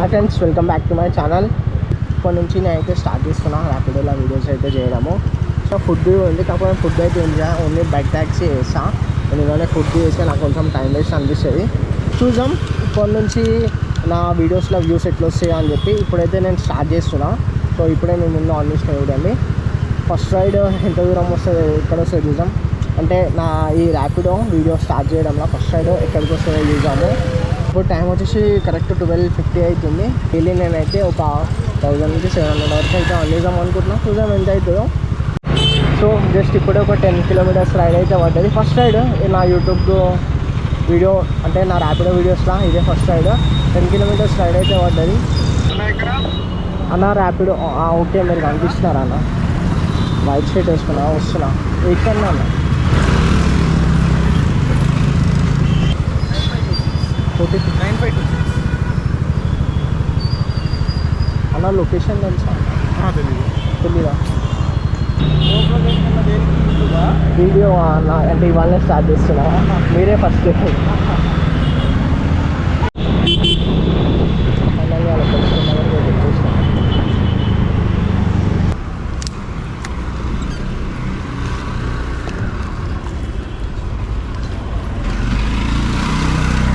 Hi friends, welcome back to my channel. ఇప్పటి నుంచి నేనైతే స్టార్ట్ చేస్తున్నాను ర్యాపిడోలో వీడియోస్ అయితే చేయడము. సో ఫుడ్ ఉంది, కాకపోతే ఫుడ్ అయితే ఏం చేయాలి, ఓన్లీ బైక్ ట్యాక్సీ చేస్తాను. నేను ఇలానే ఫుడ్ చేస్తే నాకు కొంచెం టైం వేస్ట్ అనిపిస్తుంది. చూద్దాం ఇప్పటి నుంచి నా వీడియోస్లో వ్యూస్ ఎట్లా వస్తాయో అని చెప్పి ఇప్పుడైతే నేను స్టార్ట్ చేస్తున్నా. సో ఇప్పుడే నేను ముందు ఆన్ చేసిన చూడండి. ఫస్ట్ రైడ్ ఎంత దూరం వస్తుంది, ఎక్కడ వస్తుంది చూద్దాం. అంటే నా ఈ ర్యాపిడో వీడియో స్టార్ట్ చేయడంలో ఫస్ట్ రైడ్ ఎక్కడికి వస్తుందో చూద్దాము. ఇప్పుడు టైం వచ్చేసి కరెక్ట్ 12:50 అవుతుంది. డైలీ నేనైతే ఒక 1000 నుంచి 700 వరకు అయితే అందిద్దాం అనుకుంటున్నాను. చూద్దాం ఎంత అవుతుందో. సో జస్ట్ ఇప్పుడే ఒక 10 కిలోమీటర్స్ రైడ్ అయితే పడ్డది. ఫస్ట్ రైడ్ నా యూట్యూబ్ వీడియో అంటే నా ర్యాపిడో వీడియోస్లో ఇదే ఫస్ట్ రైడ్. 10 కిలోమీటర్స్ రైడ్ అయితే పడ్డది. అన్న ర్యాపిడో ఓకే, మీరు కనిపిస్తున్నారా అన్న? వైట్ షర్ట్ వేసుకున్నా వస్తున్నా ఎక్కడన్నా అన్న? అన్న లొకేషన్ తెలుసా? తెలీదా? వీడియో అన్న అంటే ఇవాళనే స్టార్ట్ చేస్తున్నా, మీరే first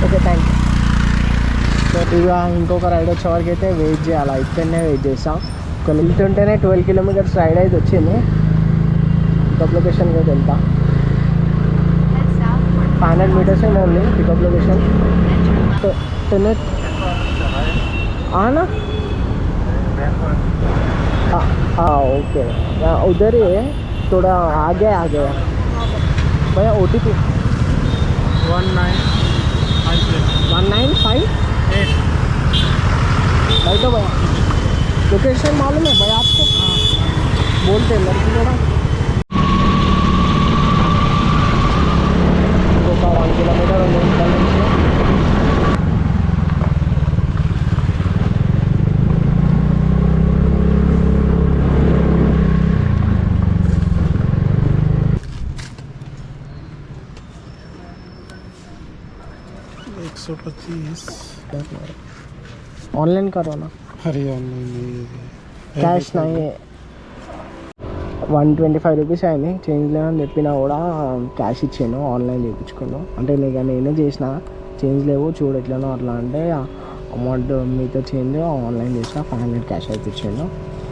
okay, thank you. So ఇక ఇంకొక రైడ్ వచ్చే వరకు అయితే వెయిట్ చేయాలి. ఇక్కడనే వెయిట్ చేస్తాం. కొన్ని వెళ్తుంటేనే 12 కిలోమీటర్స్ రైడ్ అయితే వచ్చింది. పికప్ లొకేషన్కి అయితే వెళ్తా. 500 మీటర్స్ ఏమో ఉంది పికప్ లొకేషన్. आना ओके, उधर ही है, थोड़ा आगे आ गया भैया. OTP 1958 भाई. तो भैया लोकेशन मालूम है भैया आपको? बोलते हैं लड़की थोड़ा 1 किलोमीटर और ऑनलाइन करो ना. अरे ऑनलाइन క్యాష్ नहीं है. 125 రూపీస్ అయింది. చేంజ్ లేవని చెప్పినా కూడా క్యాష్ ఇచ్చాను, ఆన్లైన్ చేయించుకున్నాను. అంటే నేను చేసిన చేంజ్ లేవు చూడు ఎట్లనో అట్లా అంటే అమౌంట్ మీతో చేంజ్ ఆన్లైన్ చేసిన 500 క్యాష్ అయితే ఇచ్చాను.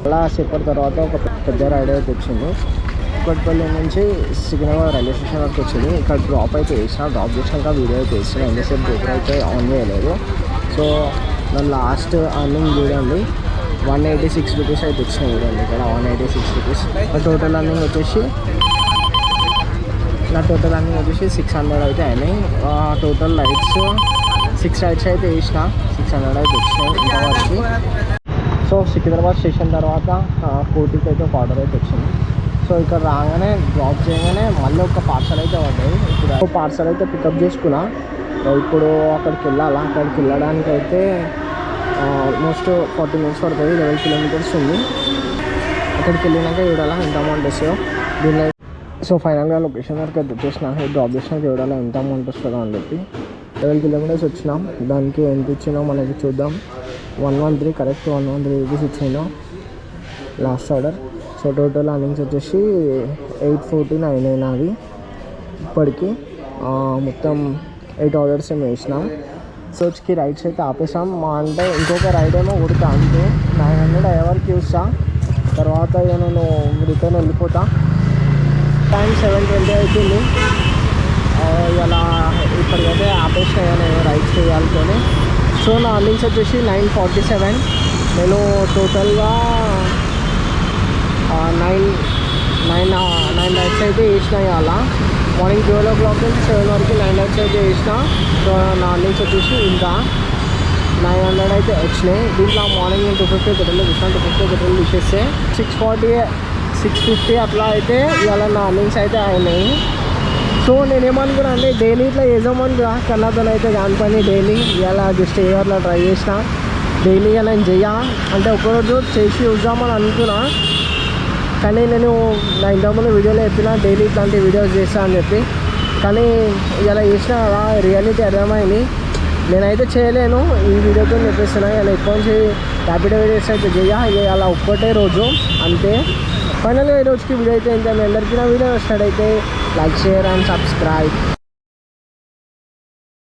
అలా సేపటి తర్వాత ఒక పెద్ద రైడ్ అయితే వచ్చింది. కుక్కట్పల్లి నుంచి సికింద్రాబాద్ రైల్వే స్టేషన్ వరకు వచ్చింది. ఇక్కడ డ్రాప్ అయితే వేసిన, డ్రాప్ చేసినాక వీడియో అయితే వేసిన. ఎంతసేపు గోపురం అయితే ఆన్ చేయలేదు. సో నా లాస్ట్ అర్నింగ్ చూడండి 186 రూపీస్ అయితే వచ్చినాయి చూడండి. ఇక్కడ 186 రూపీస్. నా టోటల్ అర్నింగ్ వచ్చేసి 600 అయితే అయినాయి. టోటల్ రైడ్స్ 6 రైడ్స్ అయితే వేసిన, 600 అయితే వచ్చినాయి ఇంతవరకు. సో సికింద్రాబాద్ స్టేషన్ తర్వాత కోటికి అయితే ఒక ఆర్డర్ అయితే వచ్చింది. సో ఇక్కడ రాగానే డ్రాప్ చేయగానే మళ్ళీ ఒక పార్సల్ అయితే పడ్డాయి. ఇప్పుడు పార్సల్ అయితే పికప్ చేసుకున్నా. ఇప్పుడు అక్కడికి వెళ్ళాలి. అక్కడికి వెళ్ళడానికి అయితే ఆల్మోస్ట్ 40 మినిట్స్ పడుతుంది. 11 కిలోమీటర్స్ ఉంది. అక్కడికి వెళ్ళినాక చూడాలా ఎంత అమౌంట్ వస్తుందో దీనిలో. సో ఫైనల్గా లొకేషన్ వరకు అయితే వచ్చేసిన, డ్రాప్ చేసినా చూడాలి ఎంత అమౌంట్ వస్తుందో అని చెప్పి. 11 కిలోమీటర్స్ వచ్చినాం. దానికి ఎంత ఇచ్చినా మనకి చూద్దాం. 113 కరెక్ట్ 113 రూపీస్ ఇచ్చిందో last order. So total earnings వచ్చేసి 814 అయినాయి నాది ఇప్పటికి. మొత్తం 8 ఆర్డర్స్ ఏమో వేసినాం. సోచ్కి రైడ్స్ అయితే ఆపేసాం. అంటే ఇంకొక రైడ్ ఏమో కొడుతా అంతే. 900 ఎవరికి చూస్తా, తర్వాత నేను రిటర్న్ వెళ్ళిపోతా. టైం 7:20 అవుతుంది. ఇలా ఇప్పటికైతే ఆపేసినా నేను రైడ్స్ చేయాలనుకొని. సో నా అర్నింగ్స్ వచ్చేసి 947. నేను టోటల్గా 9 రైడ్స్ అయితే వేసిన. అలా మార్నింగ్ 12 o'clock నుంచి 7 వరకు 9 రైడ్స్ అయితే వేసిన. సో నా అర్నింగ్స్ వచ్చేసి ఇంకా 900 అయితే వచ్చినాయి. దీంట్లో మార్నింగ్ నేను 250 పెట్రోల్ తీసిన, 250 పెట్రోల్ తీసేస్తే 640 650 అట్లా అయితే ఇవాళ నా అర్నింగ్స్ అయితే అయినాయి. సో నేనేమనుకున్నా అంటే డైలీ ఇట్లా చేద్దామనుకున్నా, కన్నాతో అయితే కాని పని డైలీ ఇలా జస్ట్ అట్లా ట్రై చేసిన. డైలీగా నేను అంటే ఒకరోజు చేసి చూద్దామని అనుకున్నా. కానీ నేను నా ఇంతకుముందు వీడియోలో చెప్పిన డైలీ ఇట్లాంటి వీడియోస్ చేస్తా అని చెప్పి. కానీ ఇలా చేసిన రియాలిటీ అర్థమైంది. నేనైతే చేయలేను ఈ వీడియోతో చెప్పేస్తున్నా. నేను ఎక్కువ నుంచి ర్యాపిడో వీడియోస్ అయితే అలా ఒక్కటే రోజు అంతే. ఫైనల్గా ఈ రోజుకి వీడియో అయితే ఇంత. మీ అందరికీ నా వీడియో నచ్చినట్టయితే లైక్, షేర్ అండ్ సబ్స్క్రైబ్.